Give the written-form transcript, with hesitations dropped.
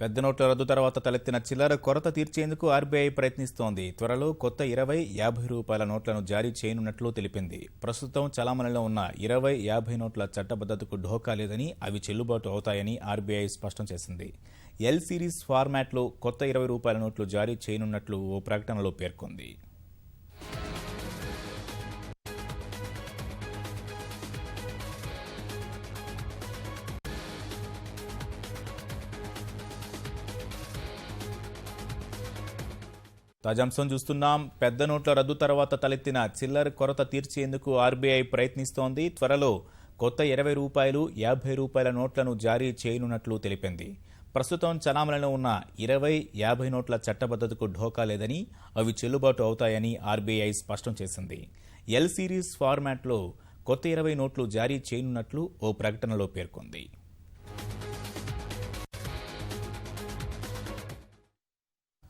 పెద్ద నోట్ల రద్దు తర్వాత తలెత్తిన చిల్లర కొరత తీర్చేందుకు ఆర్బీఐ ప్రయత్నిస్తోంది. త్వరలో కొత్త 20, 50 రూపాయల నోట్లను జారీ చేయనున్నట్లు తెలిపింది. ప్రస్తుతం చలామణిలో ఉన్న 20, 50 నోట్ల చట్టబద్ధతకు ఢోకా లేదని, అవి చెల్లుబాటు అవుతాయని ఆర్బీఐ స్పష్టం చేసింది. ఎల్ సిరీస్ ఫార్మాట్లో కొత్త 20 రూపాయల నోట్లు జారీ చేయనున్నట్లు ఓ ప్రకటనలో పేర్కొంది. తాజాంశం చూస్తున్నాం. పెద్ద నోట్ల రద్దు తర్వాత తలెత్తిన చిల్లర కొరత తీర్చేందుకు ఆర్బీఐ ప్రయత్నిస్తోంది. త్వరలో కొత్త 20 రూపాయలు, 50 రూపాయల నోట్లను జారీ చేయనున్నట్లు తెలిపింది. ప్రస్తుతం చలామణిలో ఉన్న 20, 50 నోట్ల చట్టబద్ధతకు ఢోకా లేదని, అవి చెల్లుబాటు అవుతాయని ఆర్బీఐ స్పష్టం చేసింది. ఎల్ సిరీస్ ఫార్మాట్లో కొత్త 20 నోట్లు జారీ చేయనున్నట్లు ఓ ప్రకటనలో పేర్కొంది.